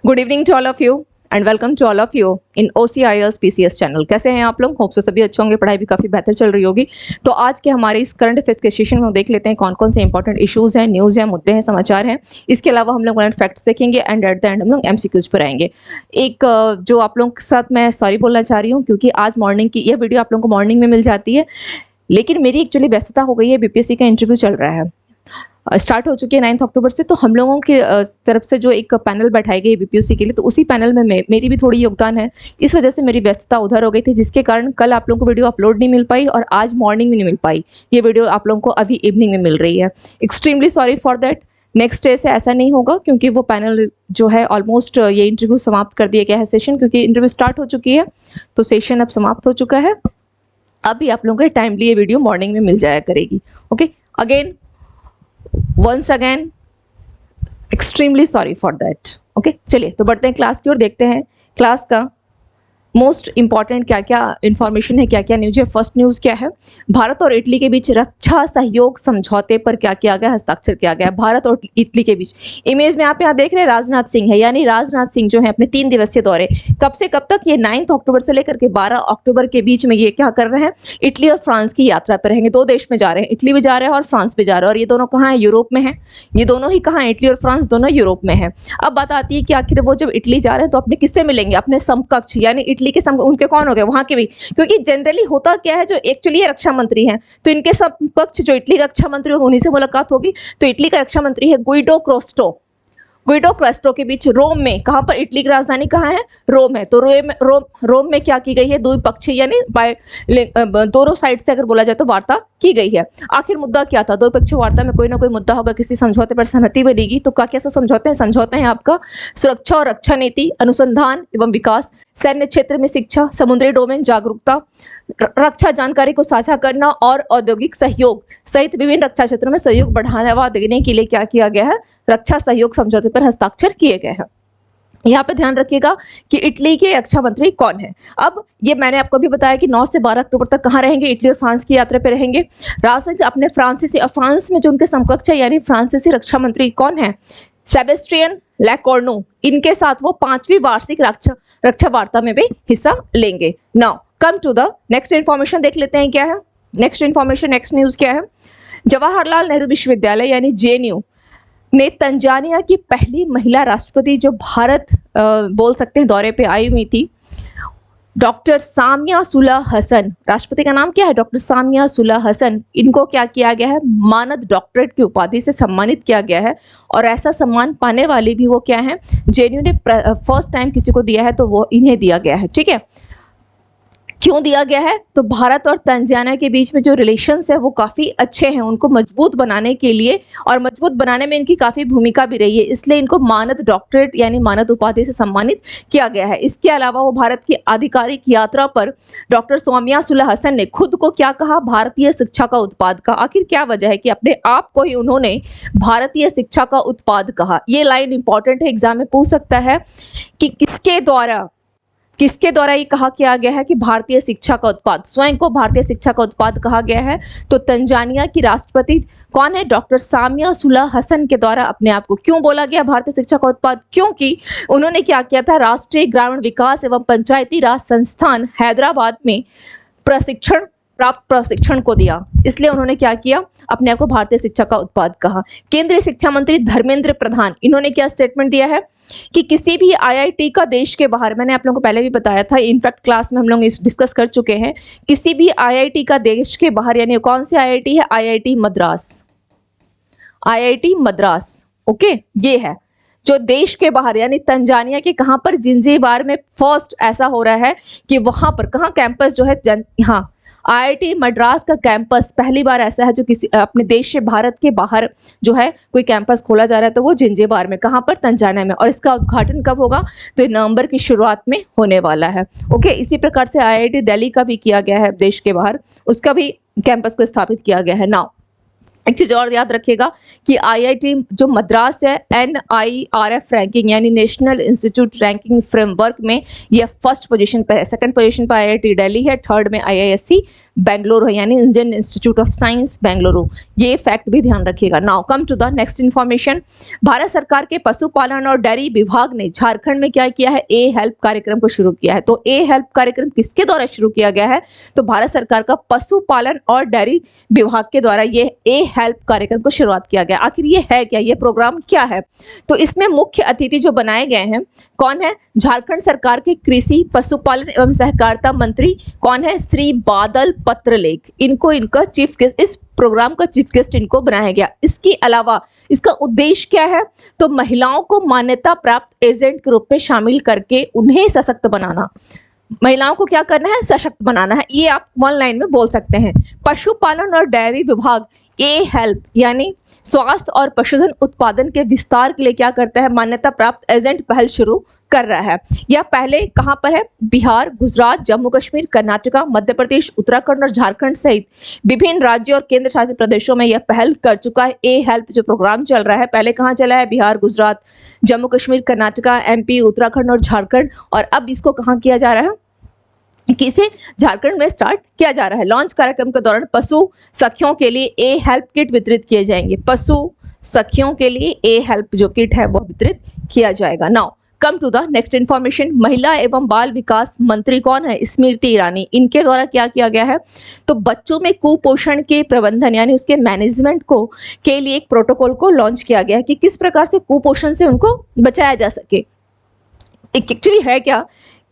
Good evening to all of you and welcome to all of you in OCIS PCS channel. कैसे हैं आप लोग? Hope से सभी अच्छे होंगे, पढ़ाई भी काफ़ी बेहतर चल रही होगी। तो आज के हमारे इस करंट अफेयर्स के सेशन में देख लेते हैं कौन कौन से इंपॉर्टेंट इश्यूज़ हैं, न्यूज़ हैं, मुद्दे हैं, समाचार हैं। इसके अलावा हम लोग करंट फैक्ट्स देखेंगे एंड एट द एंड हम लोग MCQs पर आएंगे। एक जो आप लोगों के साथ मैं सॉरी बोलना चाह रही हूँ क्योंकि आज मॉर्निंग की यह वीडियो आप लोगों को मॉर्निंग में मिल जाती है, लेकिन मेरी एक्चुअली व्यस्तता हो गई है। BPSC का इंटरव्यू चल रहा है, स्टार्ट हो चुकी है 9 अक्टूबर से। तो हम लोगों की तरफ से जो एक पैनल बैठाई गई BPSC के लिए, तो उसी पैनल में मेरी भी थोड़ी योगदान है। इस वजह से मेरी व्यस्तता उधर हो गई थी, जिसके कारण कल आप लोगों को वीडियो अपलोड नहीं मिल पाई और आज मॉर्निंग में नहीं मिल पाई। ये वीडियो आप लोगों को अभी इवनिंग में मिल रही है। Extremely sorry for that. Next day से ऐसा नहीं होगा क्योंकि वो पैनल जो है ऑलमोस्ट ये इंटरव्यू समाप्त कर दिया गया है सेशन, क्योंकि इंटरव्यू स्टार्ट हो चुकी है तो सेशन अब समाप्त हो चुका है। अभी आप लोगों को टाइमली ये वीडियो मॉर्निंग में मिल जाया करेगी। Okay, again once again extremely sorry for that. Okay, चलिए तो बढ़ते हैं क्लास की ओर, देखते हैं क्लास का मोस्ट इंपॉर्टेंट क्या क्या इन्फॉर्मेशन है, क्या क्या न्यूज है। फर्स्ट न्यूज़ क्या है? भारत और इटली के बीच रक्षा सहयोग समझौते पर क्या किया गया, हस्ताक्षर किया गया भारत और इटली के बीच। इमेज में आप यहाँ देख रहे हैं राजनाथ सिंह है, यानी राजनाथ सिंह जो है अपने 3 दिवसीय दौरे, कब से कब तक, ये 9 अक्टूबर से लेकर के 12 अक्टूबर के बीच में ये क्या कर रहे हैं, इटली और फ्रांस की यात्रा पर रहेंगे। 2 देश में जा रहे हैं, इटली भी जा रहे हैं और फ्रांस भी जा रहे हैं। और ये दोनों कहाँ है? यूरोप में है। ये दोनों ही कहाँ है? इटली और फ्रांस दोनों यूरोप में है। अब बात आती है कि आखिर वो जब इटली जा रहे हैं तो अपने किससे मिलेंगे? अपने समकक्ष, यानी इटली के उनके कौन हो गए? वहां के भी, क्योंकि जनरली होता क्या है, जो एक्चुअली रक्षा मंत्री हैं तो इनके समकक्ष जो इटली का रक्षा मंत्री होगा उन्हीं से मुलाकात होगी। तो इटली का रक्षा मंत्री है गुइडो क्रेस्टो के बीच रोम में, कहां पर? इटली की राजधानी कहां है? रोम है। तो रोम में क्या की गई है? द्विपक्षीय यानी दोनों साइड से अगर बोला जाए तो वार्ता की गई है। आखिर मुद्दा क्या था? द्विपक्षीय वार्ता में कोई ना कोई मुद्दा होगा, किसी समझौते पर सहमति बनेगी। तो क्या कैसे समझौते हैं? समझौते हैं आपका सुरक्षा और रक्षा नीति, अनुसंधान एवं विकास, सैन्य क्षेत्र में शिक्षा, समुद्री डोमेन जागरूकता, रक्षा जानकारी को साझा करना और औद्योगिक सहयोग सहित विभिन्न रक्षा क्षेत्रों में सहयोग बढ़ावा देने के लिए क्या किया गया है? रक्षा सहयोग समझौते पर हस्ताक्षर किए गए हैं। यहाँ पे ध्यान रखिएगा कि इटली के रक्षा मंत्री कौन है। अब ये मैंने आपको भी बताया कि 9 से 12 अक्टूबर तक कहाँ रहेंगे? इटली और फ्रांस की यात्रा पे रहेंगे। राजनाथ अपने फ्रांस में जो उनके समकक्ष है, यानी फ्रांसीसी रक्षा मंत्री कौन है? सेबेस्टियन लेकॉर्नु। इनके साथ वो 5वीं वार्षिक रक्षा वार्ता में भी हिस्सा लेंगे। Now come to the next information, देख लेते हैं क्या है नेक्स्ट इन्फॉर्मेशन, नेक्स्ट न्यूज क्या है। जवाहरलाल नेहरू विश्वविद्यालय यानी JNU ने तंजानिया की पहली महिला राष्ट्रपति जो भारत बोल सकते हैं दौरे पे आई हुई थी, डॉक्टर सामिया सुलह हसन। राष्ट्रपति का नाम क्या है? डॉक्टर सामिया सुलह हसन। इनको क्या किया गया है? मानद डॉक्टरेट की उपाधि से सम्मानित किया गया है। और ऐसा सम्मान पाने वाली भी वो क्या है? JNU ने फर्स्ट टाइम किसी को दिया है तो वो इन्हें दिया गया है। ठीक है, क्यों दिया गया है? तो भारत और तंजानिया के बीच में जो रिलेशंस है वो काफ़ी अच्छे हैं, उनको मजबूत बनाने के लिए, और मजबूत बनाने में इनकी काफ़ी भूमिका भी रही है, इसलिए इनको मानद डॉक्टरेट यानी मानद उपाधि से सम्मानित किया गया है। इसके अलावा वो भारत की आधिकारिक यात्रा पर डॉक्टर सामिया सुलह हसन ने खुद को क्या कहा? भारतीय शिक्षा का उत्पाद का। आखिर क्या वजह है कि अपने आप को ही उन्होंने भारतीय शिक्षा का उत्पाद कहा? ये लाइन इंपॉर्टेंट है, एग्जाम में पूछ सकता है कि किसके द्वारा ये कहा किया गया है कि भारतीय शिक्षा का उत्पाद, स्वयं को भारतीय शिक्षा का उत्पाद कहा गया है। तो तंजानिया की राष्ट्रपति कौन है? डॉक्टर सामिया सुलह हसन के द्वारा अपने आप को क्यों बोला गया भारतीय शिक्षा का उत्पाद? क्योंकि उन्होंने क्या किया था? राष्ट्रीय ग्रामीण विकास एवं पंचायती राज संस्थान हैदराबाद में प्रशिक्षण को दिया, इसलिए उन्होंने क्या किया? अपने आप को भारतीय शिक्षा का उत्पाद कहा। केंद्रीय शिक्षा मंत्री धर्मेंद्र प्रधान, इन्होंने क्या स्टेटमेंट दिया है कि किसी भी IIT का देश के बाहर, मैंने आप लोगों को पहले भी बताया था, इनफैक्ट क्लास में हम लोग इस डिस्कस कर चुके हैं, किसी भी IIT का देश के बाहर, यानी कौन सी IIT है? IIT मद्रास। ओके, ये है जो देश के बाहर, यानी तंजानिया के कहां पर? जिंजीबार में फर्स्ट ऐसा हो रहा है कि वहां पर कहां कैंपस जो है, यहाँ IIT मद्रास का कैंपस पहली बार ऐसा है जो किसी अपने देश से, भारत के बाहर जो है कोई कैंपस खोला जा रहा है, तो वो जिंजीबार में, कहां पर? तंजानिया में। और इसका उद्घाटन कब होगा? तो नवंबर की शुरुआत में होने वाला है। ओके, इसी प्रकार से IIT दिल्ली का भी किया गया है देश के बाहर, उसका भी कैंपस को स्थापित किया गया है। नाउ एक चीज़ और याद रखिएगा कि आईआईटी जो मद्रास है NIRF रैंकिंग यानी नेशनल इंस्टीट्यूट रैंकिंग फ्रेमवर्क में यह फर्स्ट पोजीशन पर है। सेकंड पोजीशन पर IIT दिल्ली है, थर्ड में IISc बेंगलुरु है यानी Indian Institute of Science Bengaluru. ये फैक्ट भी ध्यान रखिएगा। Now come to the next information. Bharat सरकार के पशुपालन और डेयरी विभाग ने झारखंड में क्या किया है, ए हेल्प कार्यक्रम को शुरू किया है। तो ए हेल्प कार्यक्रम किसके द्वारा शुरू किया गया है, तो भारत सरकार का पशुपालन और डेयरी विभाग के द्वारा ये ए हेल्प कार्यक्रम को शुरुआत किया गया। आखिर ये है क्या, ये प्रोग्राम क्या है, तो इसमें मुख्य अतिथि जो बनाए गए हैं कौन है, झारखंड सरकार के कृषि पशुपालन एवं सहकारिता मंत्री कौन है, श्री बादल पत्रलेख। इनको इनका चीफ गेस्ट, इस प्रोग्राम का चीफ गेस्ट इनको बनाया गया। इसके अलावा इसका उद्देश्य क्या है, तो महिलाओं को मान्यता प्राप्त एजेंट के रूप में शामिल करके उन्हें सशक्त बनाना। महिलाओं को क्या करना है, सशक्त बनाना है। ये आप वन लाइन में बोल सकते हैं। पशुपालन और डेयरी विभाग ए हेल्प यानी स्वास्थ्य और पशुधन उत्पादन के विस्तार के लिए क्या करता है, मान्यता प्राप्त एजेंट पहल शुरू कर रहा है। यह पहले कहाँ पर है, बिहार, गुजरात, जम्मू कश्मीर, कर्नाटका, मध्य प्रदेश, उत्तराखंड और झारखंड सहित विभिन्न राज्यों और केंद्र शासित प्रदेशों में यह पहल कर चुका है। ए हेल्प जो प्रोग्राम चल रहा है पहले कहाँ चला है, बिहार, गुजरात, जम्मू कश्मीर, कर्नाटका, MP, उत्तराखंड और झारखंड, और अब इसको कहाँ किया जा रहा है, किसे, झारखंड में स्टार्ट किया जा रहा है। लॉन्च कार्यक्रम के दौरान पशु सखियों के लिए ए हेल्प किट वितरित किए जाएंगे। पशु सखियों के लिए ए हेल्प जो किट है वो वितरित किया जाएगा। Now come to the next information. महिला एवं बाल विकास मंत्री कौन है, स्मृति ईरानी। इनके द्वारा क्या किया गया है, तो बच्चों में कुपोषण के प्रबंधन यानी उसके मैनेजमेंट को के लिए एक प्रोटोकॉल को लॉन्च किया गया है कि किस प्रकार से कुपोषण से उनको बचाया जा सके। एक्चुअली है क्या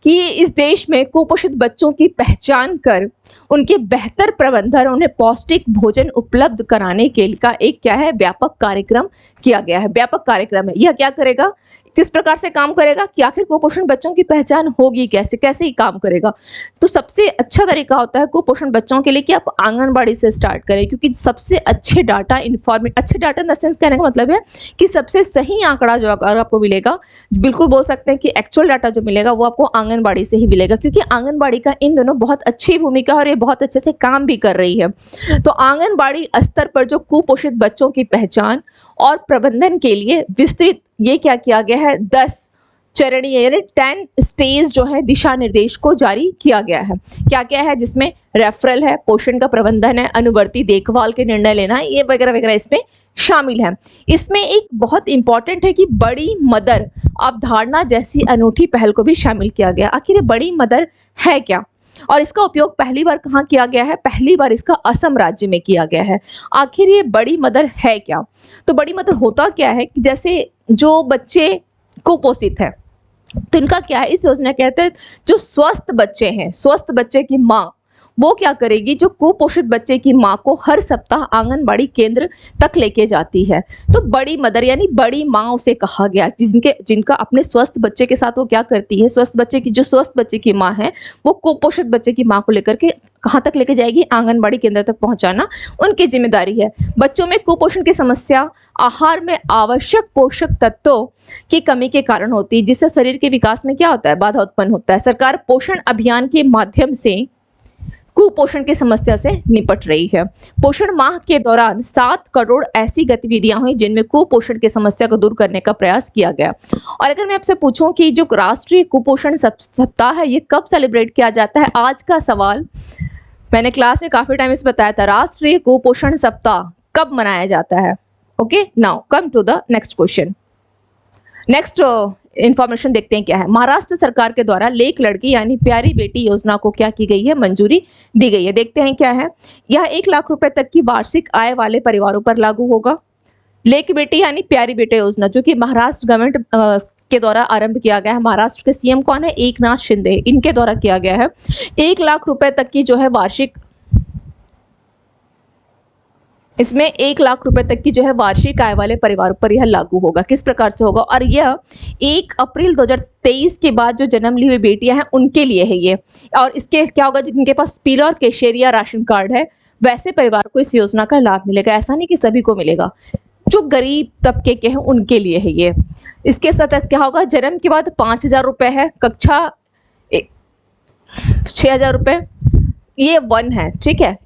कि इस देश में कुपोषित बच्चों की पहचान कर उनके बेहतर प्रबंधन, उन्हें पौष्टिक भोजन उपलब्ध कराने के लिए का एक क्या है, व्यापक कार्यक्रम किया गया है। व्यापक कार्यक्रम है, यह क्या करेगा, किस प्रकार से काम करेगा कि आखिर कुपोषण बच्चों की पहचान होगी कैसे, कैसे ही काम करेगा। तो सबसे अच्छा तरीका होता है कुपोषण बच्चों के लिए कि आप आंगनबाड़ी से स्टार्ट करें, क्योंकि सबसे अच्छे डाटा अच्छे डाटा इन द सेंस कहने का मतलब है कि सबसे सही आंकड़ा जो अगर आपको मिलेगा, बिल्कुल बोल सकते हैं कि एक्चुअल डाटा जो मिलेगा वो आपको आंगनबाड़ी से ही मिलेगा, क्योंकि आंगनबाड़ी का इन दोनों बहुत अच्छी भूमिका और ये बहुत अच्छे से काम भी कर रही है। तो आंगनबाड़ी स्तर पर जो कुपोषित बच्चों की पहचान और प्रबंधन के लिए विस्तृत ये क्या किया गया है, 10 चरणीय यानी 10 स्टेज जो है दिशा निर्देश को जारी किया गया है। क्या क्या है, जिसमें रेफरल है, पोषण का प्रबंधन है, अनुवर्ती देखभाल के निर्णय लेना है, ये वगैरह वगैरह इसमें शामिल है। इसमें एक बहुत इंपॉर्टेंट है कि बड़ी मदर अवधारणा जैसी अनूठी पहल को भी शामिल किया गया। आखिर ये बड़ी मदर है क्या, और इसका उपयोग पहली बार कहाँ किया गया है, पहली बार इसका असम राज्य में किया गया है। आखिर ये बड़ी मदर है क्या, तो बड़ी मदर होता क्या है कि जैसे जो बच्चे कुपोषित है तो इनका क्या है, इस योजना के तहत जो स्वस्थ बच्चे हैं, स्वस्थ बच्चे की माँ वो क्या करेगी, जो कुपोषित बच्चे की माँ को हर सप्ताह आंगनबाड़ी केंद्र तक लेके जाती है। तो बड़ी मदर यानी बड़ी माँ उसे कहा गया, जिनका अपने स्वस्थ बच्चे के साथ वो क्या करती है, स्वस्थ बच्चे की माँ है वो कुपोषित बच्चे की माँ को लेकर के कहाँ तक लेके जाएगी, आंगनबाड़ी केंद्र तक पहुँचाना उनकी जिम्मेदारी है। बच्चों में कुपोषण की समस्या आहार में आवश्यक पोषक तत्वों की कमी के कारण होती है, जिससे शरीर के विकास में क्या होता है, बाधा उत्पन्न होता है। सरकार पोषण अभियान के माध्यम से कुपोषण की समस्या से निपट रही है। पोषण माह के दौरान 7 करोड़ ऐसी गतिविधियां हुई जिनमें कुपोषण की समस्या को दूर करने का प्रयास किया गया। और अगर मैं आपसे पूछूं कि जो राष्ट्रीय कुपोषण सप्ताह है ये कब सेलिब्रेट किया जाता है, आज का सवाल मैंने क्लास में काफी टाइम से बताया था, राष्ट्रीय कुपोषण सप्ताह कब मनाया जाता है। Okay, now come to the next question. Next information देखते हैं क्या है। महाराष्ट्र सरकार के द्वारा लेक लड़की यानी प्यारी बेटी योजना को क्या की गई है, मंजूरी दी गई है। देखते हैं क्या है। यह 1 लाख रुपए तक की वार्षिक आय वाले परिवारों पर लागू होगा। लेक बेटी यानी प्यारी बेटी योजना जो कि महाराष्ट्र गवर्नमेंट के द्वारा आरंभ किया गया है। महाराष्ट्र के सीएम कौन है, एकनाथ शिंदे, इनके द्वारा किया गया है। 1 लाख रुपए तक की जो है वार्षिक, इसमें 1 लाख रुपए तक की जो है वार्षिक आय वाले परिवारों पर यह लागू होगा। किस प्रकार से होगा, और यह 1 अप्रैल 2023 के बाद जो जन्म ली हुई बेटियां हैं उनके लिए है ये। और इसके क्या होगा, जिनके पास पीला और केशरिया राशन कार्ड है वैसे परिवार को इस योजना का लाभ मिलेगा। ऐसा नहीं कि सभी को मिलेगा, जो गरीब तबके के हैं उनके लिए है ये। इसके साथ क्या होगा, जन्म के बाद 5,000 रुपये है, कक्षा 6,000 रुपये, ये 1 है, ठीक है।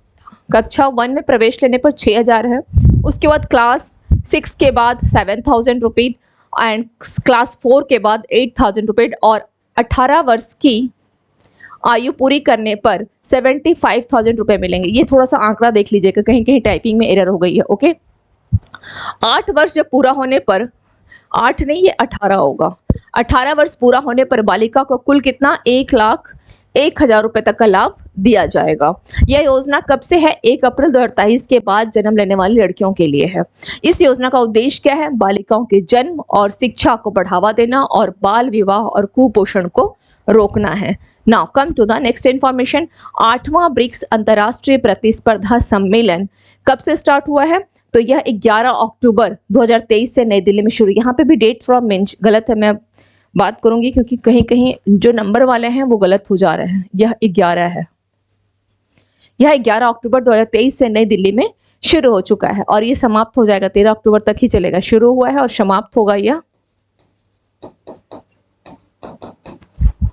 कक्षा 1 में प्रवेश लेने पर 6,000 है, उसके बाद क्लास 6 के बाद 7,000 रुपीज एंड क्लास 4 के बाद 8,000 रुपीज और 18 वर्ष की आयु पूरी करने पर 75,000 रुपये मिलेंगे। ये थोड़ा सा आंकड़ा देख लीजिएगा, कहीं कहीं टाइपिंग में एरर हो गई है। ओके, 8 वर्ष जब पूरा होने पर, 8 नहीं ये 18 होगा, 18 वर्ष पूरा होने पर बालिका को कुल कितना 1,01,000 रुपये तक का लाभ दिया जाएगा। यह योजना कब से है? 1 अप्रैल 2023 के बाद जन्म लेने वाली लड़कियों के लिए है। इस योजना का उद्देश्य क्या है? बालिकाओं के जन्म और शिक्षा को बढ़ावा देना और बाल विवाह और कुपोषण को रोकना है। Now come to the next information. 8वां ब्रिक्स अंतर्राष्ट्रीय प्रतिस्पर्धा सम्मेलन कब से स्टार्ट हुआ है? तो यह 11 अक्टूबर 2023 से नई दिल्ली में शुरू। यहाँ पे भी डेट थोड़ा गलत है, मैं बात करूंगी क्योंकि कहीं कहीं जो नंबर वाले हैं वो गलत हो जा रहे हैं। यह 11 है, यह 11 अक्टूबर 2023 से नई दिल्ली में शुरू हो चुका है और ये समाप्त हो जाएगा 13 अक्टूबर तक ही चलेगा। शुरू हुआ है और समाप्त होगा यह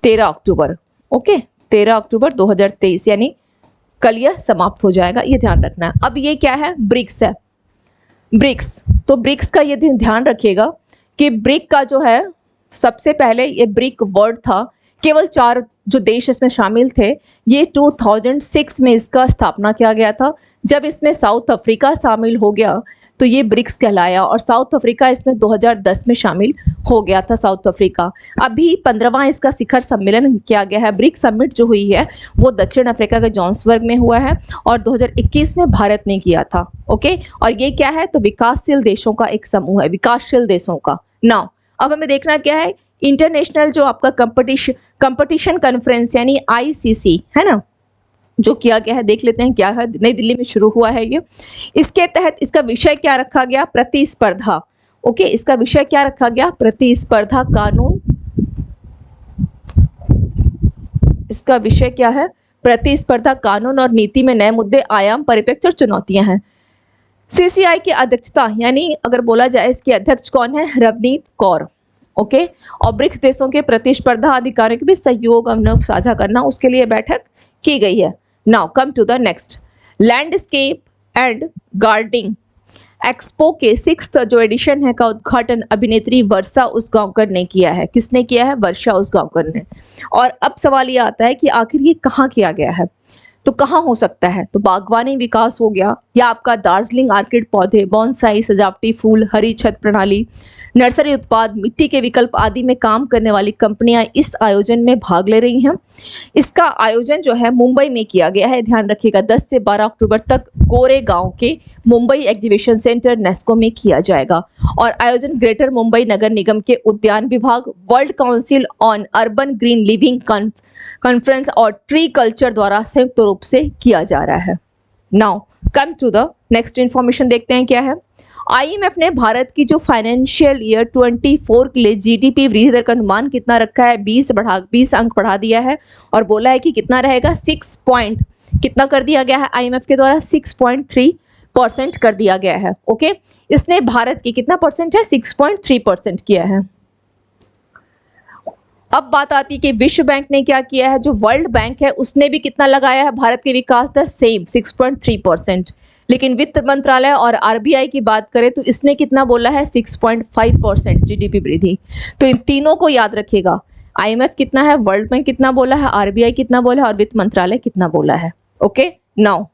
13 अक्टूबर। ओके, 13 अक्टूबर 2023 यानी कल यह समाप्त हो जाएगा, ये ध्यान रखना है। अब ये क्या है? ब्रिक्स है। ब्रिक्स, तो ब्रिक्स का ये ध्यान रखिएगा कि ब्रिक का जो है, सबसे पहले ये ब्रिक वर्ड था, केवल 4 जो देश इसमें शामिल थे। ये 2006 में इसका स्थापना किया गया था। जब इसमें साउथ अफ्रीका शामिल हो गया तो ये ब्रिक्स कहलाया और साउथ अफ्रीका इसमें 2010 में शामिल हो गया था। साउथ अफ्रीका अभी 15वां इसका शिखर सम्मेलन किया गया है। ब्रिक्स समिट जो हुई है वो दक्षिण अफ्रीका के जोहान्सबर्ग में हुआ है और 2021 में भारत ने किया था। ओके, और ये क्या है? तो विकासशील देशों का एक समूह है, विकासशील देशों का। नाउ अब हमें देखना क्या है, इंटरनेशनल जो आपका कंपटीशन कॉन्फ्रेंस यानी ICC है ना, जो किया गया है, देख लेते हैं क्या है। नई दिल्ली में शुरू हुआ है ये। इसके तहत इसका विषय क्या रखा गया? प्रतिस्पर्धा। ओके, इसका विषय क्या रखा गया? प्रतिस्पर्धा कानून। इसका विषय क्या है? प्रतिस्पर्धा कानून और नीति में नए मुद्दे, आयाम, परिप्रेक्ष्य और चुनौतियां हैं। CCI की अध्यक्षता यानी अगर बोला जाए इसके अध्यक्ष कौन है? रवनीत कौर। ओके, और ब्रिक्स देशों के प्रतिस्पर्धा अधिकारियों के बीच सहयोग अनुभव साझा करना, उसके लिए बैठक की गई है। Now come to the next. Landscape and gardening expo के 6th जो एडिशन है का उद्घाटन अभिनेत्री वर्षा उसगांवकर ने किया है। किसने किया है? वर्षा उसगांवकर ने। और अब सवाल ये आता है कि आखिर ये कहाँ किया गया है, तो कहाँ हो सकता है? तो बागवानी विकास हो गया, या आपका दार्जिलिंग आर्किड पौधे, बॉन्साई, सजावटी फूल, हरी छत प्रणाली, नर्सरी उत्पाद, मिट्टी के विकल्प आदि में काम करने वाली कंपनियां इस आयोजन में भाग ले रही हैं। इसका आयोजन जो है मुंबई में किया गया है, ध्यान रखिएगा। 10 से 12 अक्टूबर तक गोरेगांव के मुंबई एग्जीबिशन सेंटर नेस्को में किया जाएगा और आयोजन ग्रेटर मुंबई नगर निगम के उद्यान विभाग, World Council on Urban Green Living conference और ट्री कल्चर द्वारा संयुक्त रूप से किया जा रहा है। Now come to the next information, देखते हैं क्या है। IMF ने भारत की जो फाइनेंशियल ईयर 24 के लिए GDP वृद्धि दर का अनुमान कितना रखा है? 20 अंक बढ़ा दिया है और बोला है कि कितना रहेगा? 6 पॉइंट कितना कर दिया गया है IMF के द्वारा? 6.3% कर दिया गया है। ओके, इसने भारत की कितना परसेंट है? 6.3% किया है। अब बात आती है कि विश्व बैंक ने क्या किया है। जो वर्ल्ड बैंक है उसने भी कितना लगाया है भारत के विकास दर? सेम 6.3%। लेकिन वित्त मंत्रालय और RBI की बात करें तो इसने कितना बोला है? 6.5% GDP वृद्धि। तो इन तीनों को याद रखिएगा, IMF कितना है, वर्ल्ड बैंक कितना बोला है, RBI कितना बोला है और वित्त मंत्रालय कितना बोला है। Okay, now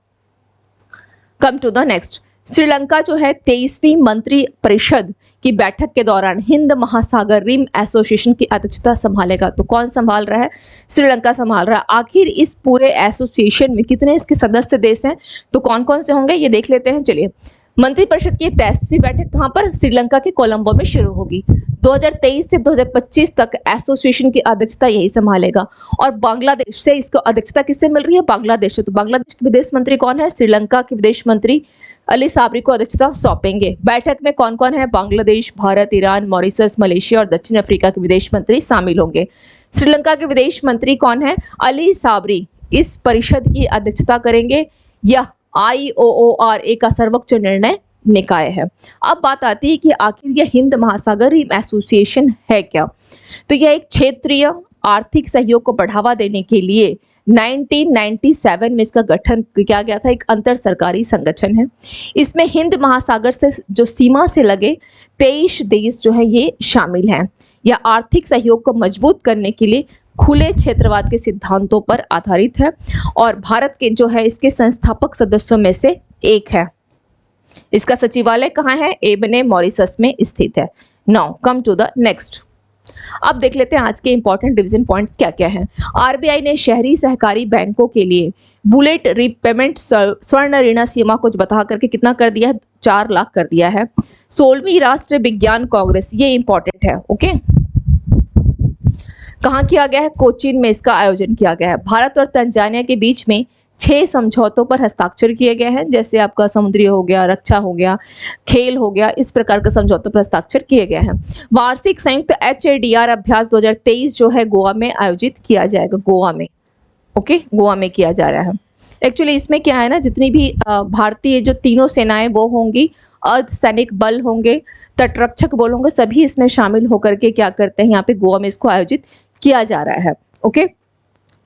come to the next. Sri Lanka जो है 23वीं मंत्री परिषद की बैठक के दौरान हिंद महासागर रिम एसोसिएशन की अध्यक्षता संभालेगा। तो कौन संभाल रहा है? श्रीलंका संभाल रहा है। आखिर इस पूरे एसोसिएशन में कितने इसके सदस्य देश हैं, तो कौन कौन से होंगे ये देख लेते हैं। चलिए, मंत्रिपरिषद की 23वीं बैठक कहाँ पर? श्रीलंका के कोलंबो में शुरू होगी। 2023 से 2025 तक एसोसिएशन की अध्यक्षता यही संभालेगा। और बांग्लादेश से इसको अध्यक्षता किससे मिल रही है? बांग्लादेश से। तो बांग्लादेश के विदेश मंत्री कौन है? श्रीलंका के विदेश मंत्री अली साबरी को अध्यक्षता सौंपेंगे। बैठक में कौन कौन है? Bangladesh, Bharat, Iran, Mauritius, Malaysia और दक्षिण अफ्रीका के विदेश मंत्री शामिल होंगे। श्रीलंका के विदेश मंत्री कौन है? अली साबरी इस परिषद की अध्यक्षता करेंगे। यह IOORA का सर्वोच्च निर्णय निकाय है। अब बात आती है कि आखिर यह हिंद महासागर रिम एसोसिएशन है क्या? तो यह एक क्षेत्रीय आर्थिक सहयोग को बढ़ावा देने के लिए 1997 में इसका गठन किया गया था। एक अंतर सरकारी संगठन है। इसमें हिंद महासागर से जो सीमा से लगे 23 देश जो है ये शामिल हैं। यह आर्थिक सहयोग को मजबूत करने के लिए खुले क्षेत्रवाद के सिद्धांतों पर आधारित है और भारत के जो है इसके संस्थापक सदस्यों में से एक है। इसका सचिवालय कहाँ है? एबने मॉरिशस में स्थित है। Now come to the next. अब देख लेते हैं आज के इंपॉर्टेंट डिवीजन पॉइंट्स क्या क्या हैं। आरबीआई ने शहरी सहकारी बैंकों के लिए बुलेट रीपेमेंट स्वर्ण ऋण सीमा को बता करके कितना कर दिया है? 4 लाख कर दिया है। 16वीं राष्ट्रीय विज्ञान कांग्रेस, ये इंपॉर्टेंट है, ओके। कहाँ किया गया है? कोचीन में इसका आयोजन किया गया है। भारत और तंजानिया के बीच में 6 समझौतों पर हस्ताक्षर किए गए हैं, जैसे आपका समुद्री हो गया, रक्षा हो गया, खेल हो गया, इस प्रकार के समझौतों पर हस्ताक्षर किए गए हैं। वार्षिक संयुक्त HADR अभ्यास 2023 जो है गोवा में आयोजित किया जाएगा। गोवा में, ओके, गोवा में किया जा रहा है। एक्चुअली इसमें क्या है ना, जितनी भी भारतीय जो तीनों सेनाएं वो होंगी, अर्धसैनिक बल होंगे, तटरक्षक बल होंगे, सभी इसमें शामिल होकर के क्या करते हैं, यहाँ पे गोवा में इसको आयोजित किया जा रहा है, ओके।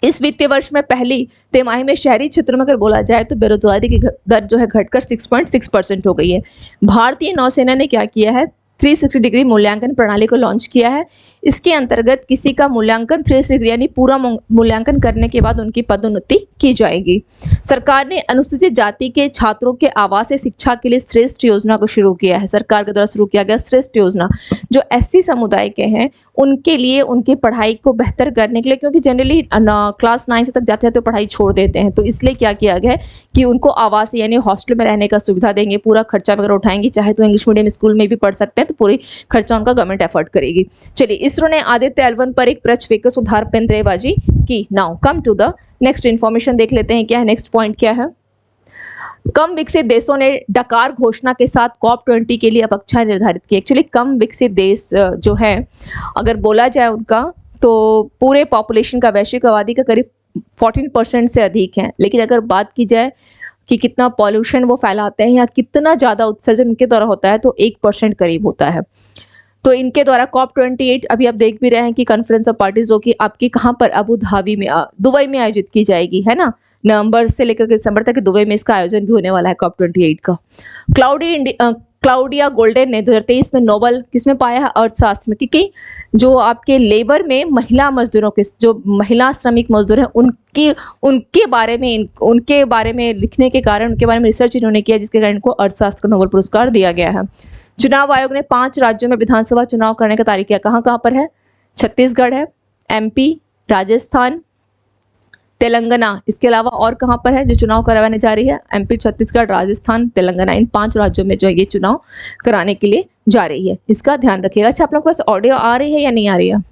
इस वित्तीय वर्ष में पहली तिमाही में शहरी क्षेत्रों में अगर बोला जाए तो बेरोजगारी की दर जो है घटकर 6.6% हो गई है। भारतीय नौसेना ने क्या किया है? 360 डिग्री मूल्यांकन प्रणाली को लॉन्च किया है। इसके अंतर्गत किसी का मूल्यांकन 360 यानी पूरा मूल्यांकन करने के बाद उनकी पदोन्नति की जाएगी। सरकार ने अनुसूचित जाति के छात्रों के आवासीय शिक्षा के लिए श्रेष्ठ योजना को शुरू किया है। सरकार के द्वारा शुरू किया गया श्रेष्ठ योजना, जो SC समुदाय के हैं उनके लिए, उनकी पढ़ाई को बेहतर करने के लिए, क्योंकि जनरली क्लास 9 से तक जाते हैं तो पढ़ाई छोड़ देते हैं, तो इसलिए क्या किया गया है कि उनको आवास यानी हॉस्टल में रहने का सुविधा देंगे, पूरा खर्चा वगैरह उठाएंगे। चाहे तो इंग्लिश मीडियम स्कूल में भी पढ़ सकते हैं, तो पूरी खर्चा उनका गवर्नमेंट एफर्ट करेगी। चलिए, इसरो ने आदित्य L1 पर एक प्रक्षेपक सुधार पेंतरेबाजी की। Now come to the next information, देख लेते हैं क्या है नेक्स्ट पॉइंट क्या है। कम विकसित देशों ने डकार घोषणा के साथ COP20 के लिए अपेक्षा निर्धारित की। एक्चुअली कम विकसित देश जो है अगर बोला जाए उनका, तो पूरे पॉपुलेशन का, वैश्विक आबादी का करीब 14% से अधिक है। लेकिन अगर बात की जाए कि कितना पॉल्यूशन वो फैलाते हैं या कितना ज़्यादा उत्सर्जन उनके द्वारा होता है, तो 1% करीब होता है। तो इनके द्वारा COP28 अभी आप देख भी रहे हैं कि कॉन्फ्रेंस ऑफ पार्टीज जो कि आपकी कहाँ पर, अबू धाबी में, दुबई में आयोजित की जाएगी, है ना। नवंबर से लेकर के दिसंबर तक दुबई में इसका आयोजन भी होने वाला है COP28 का। क्लाउडिया गोल्डन ने 2023 में नोबेल किसमें पाया है? अर्थशास्त्र में। क्योंकि जो आपके लेबर में महिला मजदूरों के, जो महिला श्रमिक मजदूर हैं, उनके बारे में लिखने के कारण, उनके बारे में रिसर्च इन्होंने किया, जिसके कारण इनको अर्थशास्त्र का नोबेल पुरस्कार दिया गया है। चुनाव आयोग ने 5 राज्यों में विधानसभा चुनाव करने का तारीख किया। कहाँ कहाँ पर है? छत्तीसगढ़ है, MP, राजस्थान, तेलंगाना, इसके अलावा और कहाँ पर है जो चुनाव करवाने जा रही है? MP, छत्तीसगढ़, राजस्थान, तेलंगाना, इन 5 राज्यों में जो है ये चुनाव कराने के लिए जा रही है। इसका ध्यान रखिएगा। अच्छा, आप लोगों के पास ऑडियो आ रही है या नहीं आ रही है?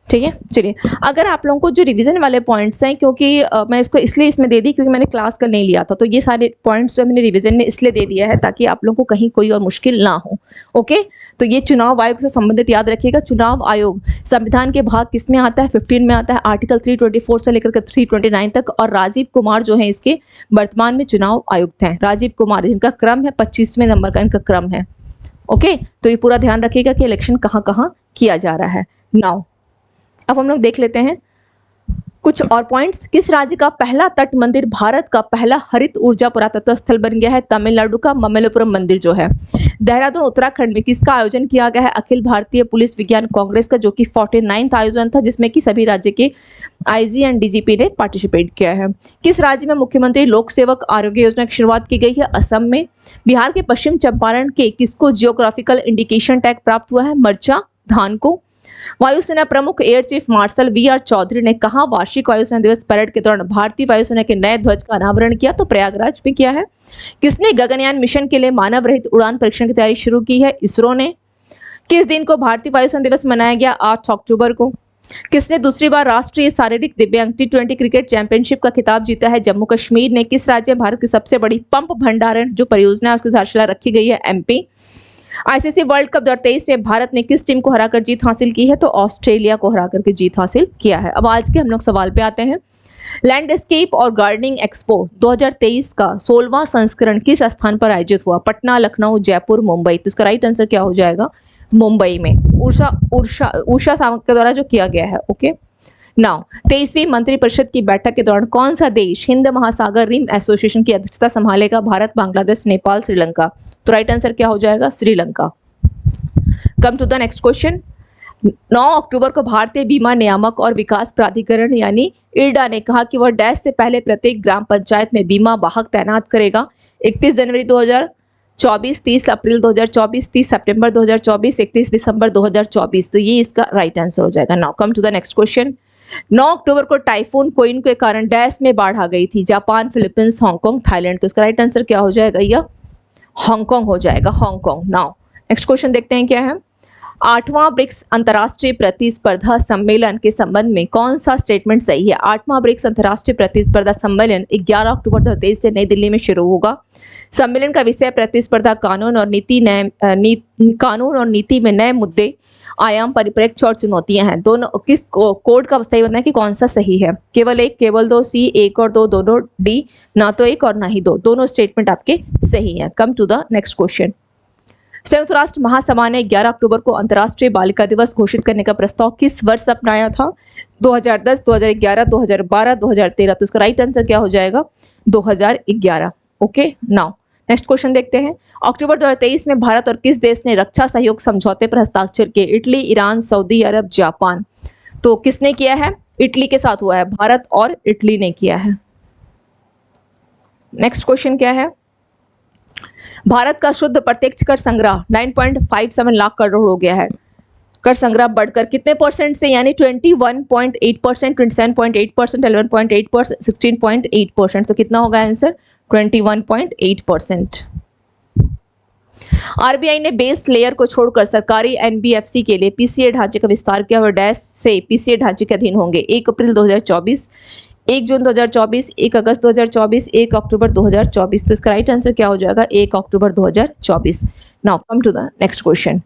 ठीक है, चलिए। अगर आप लोगों को जो रिवीजन वाले पॉइंट्स हैं, क्योंकि मैं इसको इसलिए इसमें दे दी क्योंकि मैंने क्लास का नहीं लिया था, तो ये सारे पॉइंट्स जो मैंने रिवीजन में इसलिए दे दिया है ताकि आप लोगों को कहीं कोई और मुश्किल ना हो, ओके। तो ये चुनाव आयोग से संबंधित याद रखिएगा। चुनाव आयोग संविधान के भाग किस में आता है? 15 में आता है, आर्टिकल 324 से लेकर के 329 तक। और राजीव कुमार जो है इसके वर्तमान में चुनाव आयुक्त हैं। राजीव कुमार, जिनका क्रम है 25वें नंबर का इनका क्रम है, ओके। तो ये पूरा ध्यान रखिएगा कि इलेक्शन कहाँ कहाँ किया जा रहा है। नाउ अब हम लोग देख लेते हैं कुछ और पॉइंट्स। किस राज्य का पहला तट मंदिर भारत का पहला हरित ऊर्जा पुरातत्व स्थल बन गया है? तमिलनाडु का ममल्लपुरम मंदिर जो है। देहरादून उत्तराखंड में किसका आयोजन किया गया है? अखिल भारतीय पुलिस विज्ञान कांग्रेस का, जो कि 49वां आयोजन था, जिसमें कि सभी राज्य के IG एंड DGP ने पार्टिसिपेट किया है। किस राज्य में मुख्यमंत्री लोक सेवक आरोग्य योजना की शुरुआत की गई है? असम में। बिहार के पश्चिम चंपारण के किसको जियोग्राफिकल इंडिकेशन टैग प्राप्त हुआ है? मरचा धान को। वायुसेना प्रमुख air chief marshal VR Chaudhary ने कहा वार्षिक वायुसेना दिवस परेड के दौरान भारतीय वायुसेना के नए ध्वज का अनावरण किया? तो प्रयागराज में किया है। किसने गगनयान मिशन के लिए मानव रहित उड़ान परीक्षण की तैयारी शुरू की है? इसरो ने। किस दिन को भारतीय वायुसेना दिवस मनाया गया? 8 अक्टूबर को। किसने दूसरी बार राष्ट्रीय शारीरिक दिव्यांग T20 क्रिकेट चैंपियनशिप का खिताब जीता है? जम्मू कश्मीर ने। किस राज्य में भारत की सबसे बड़ी पंप भंडारण जो परियोजना है उसकी आधारशिला रखी गई है? MP। ICC वर्ल्ड कप 2023 में भारत ने किस टीम को हराकर जीत हासिल की है? तो ऑस्ट्रेलिया को हराकर के जीत हासिल किया है। अब आज के हम लोग सवाल पे आते हैं। लैंडस्केप और गार्डनिंग एक्सपो 2023 का 16वां संस्करण किस स्थान पर आयोजित हुआ? पटना, लखनऊ, जयपुर, मुंबई। तो इसका राइट आंसर क्या हो जाएगा? मुंबई में, उषा सावंत के द्वारा जो किया गया है, ओके। नाउ 23वीं मंत्रिपरिषद की बैठक के दौरान कौन सा देश हिंद महासागर रिम एसोसिएशन की अध्यक्षता संभालेगा? भारत, बांग्लादेश, नेपाल, श्रीलंका। तो राइट आंसर क्या हो जाएगा? Sri Lanka. Come to the next question. 9 अक्टूबर को भारतीय बीमा नियामक और विकास प्राधिकरण यानी इरडा ने कहा कि वह डैश से पहले प्रत्येक ग्राम पंचायत में बीमा वाहक तैनात करेगा। 31 जनवरी 2024, 30 अप्रैल 2024, 30 सितंबर 2024, 31 दिसंबर 2024। तो ये इसका राइट आंसर हो जाएगा। Now come to the next question. 9 अक्टूबर को टाइफून कोइन के कारण डैश में बाढ़ आ गई थी? Japan, Philippines, Hong Kong, Thailand. तो इसका राइट आंसर क्या हो जाएगा? यह हांगकांग हो जाएगा, हांगकांग। नाउ नेक्स्ट क्वेश्चन देखते हैं क्या है। 8वां ब्रिक्स अंतर्राष्ट्रीय प्रतिस्पर्धा सम्मेलन के संबंध में कौन सा स्टेटमेंट सही है? 8वां ब्रिक्स अंतर्राष्ट्रीय प्रतिस्पर्धा सम्मेलन 11 अक्टूबर 2023 से नई दिल्ली में शुरू होगा। सम्मेलन का विषय प्रतिस्पर्धा कानून और नीति में नए मुद्दे, आयाम, परिप्रेक्ष्य और चुनौतियां हैं। दोनों किस कोड का सही बनना है कि कौन सा सही है? केवल एक, केवल दो, सी, एक और दो, दोनों, डी, ना तो एक और ना ही दो। दोनों स्टेटमेंट आपके सही हैं। Come to the next question. संयुक्त राष्ट्र महासभा ने 11 अक्टूबर को अंतर्राष्ट्रीय बालिका दिवस घोषित करने का प्रस्ताव किस वर्ष अपनाया था? 2010, 2011, 2012, 2013। तो इसका राइट आंसर क्या हो जाएगा? 2011। ओके, नाउ नेक्स्ट क्वेश्चन देखते हैं। अक्टूबर 2023 में भारत और किस देश ने रक्षा सहयोग समझौते पर हस्ताक्षर किए? इटली, ईरान, सऊदी अरब, जापान। तो किसने किया है? इटली के साथ हुआ है। भारत और इटली ने किया है। नेक्स्ट क्वेश्चन क्या है? भारत का शुद्ध प्रत्यक्ष कर संग्रह 9.57 लाख करोड़ हो गया है। कर संग्रह बढ़कर कितने परसेंट से? यानी 21.8%, 27.8%, 11.8%, 16.8%। तो कितना होगा आंसर? 21.8%। आरबीआई ने बेस लेयर को छोड़कर सरकारी एनबीएफसी के लिए पीसीए ढांचे का विस्तार किया और डैश से पीसीए ढांचे के अधीन होंगे। 1 अप्रैल 2024, 1 जून 2024, 1 अगस्त 2024, 1 अक्टूबर 2024। तो इसका राइट आंसर क्या हो जाएगा? 1 अक्टूबर 2024। Now come to the next question.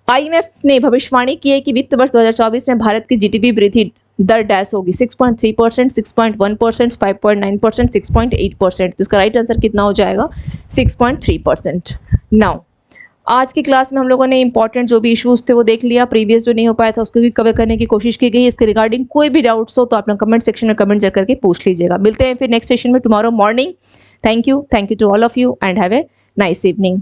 IMF ने भविष्यवाणी की है कि वित्त वर्ष 2024 में भारत की जीडीपी वृद्धि दर डैश होगी 6.3%, 6.1%, 5.9%, 6.8%। तो इसका राइट आंसर कितना हो जाएगा? 6.3%। नाउ आज की क्लास में हम लोगों ने इंपॉर्टेंट जो भी इश्यूज थे वो देख लिया। प्रीवियस जो नहीं हो पाया था उसको भी कवर करने की कोशिश की गई। इसके रिगार्डिंग कोई भी डाउट्स हो तो आप लोग कमेंट सेक्शन में कमेंट करके पूछ लीजिएगा। मिलते हैं फिर नेक्स्ट सेशन में tomorrow morning. Thank you to all of you and have a nice evening.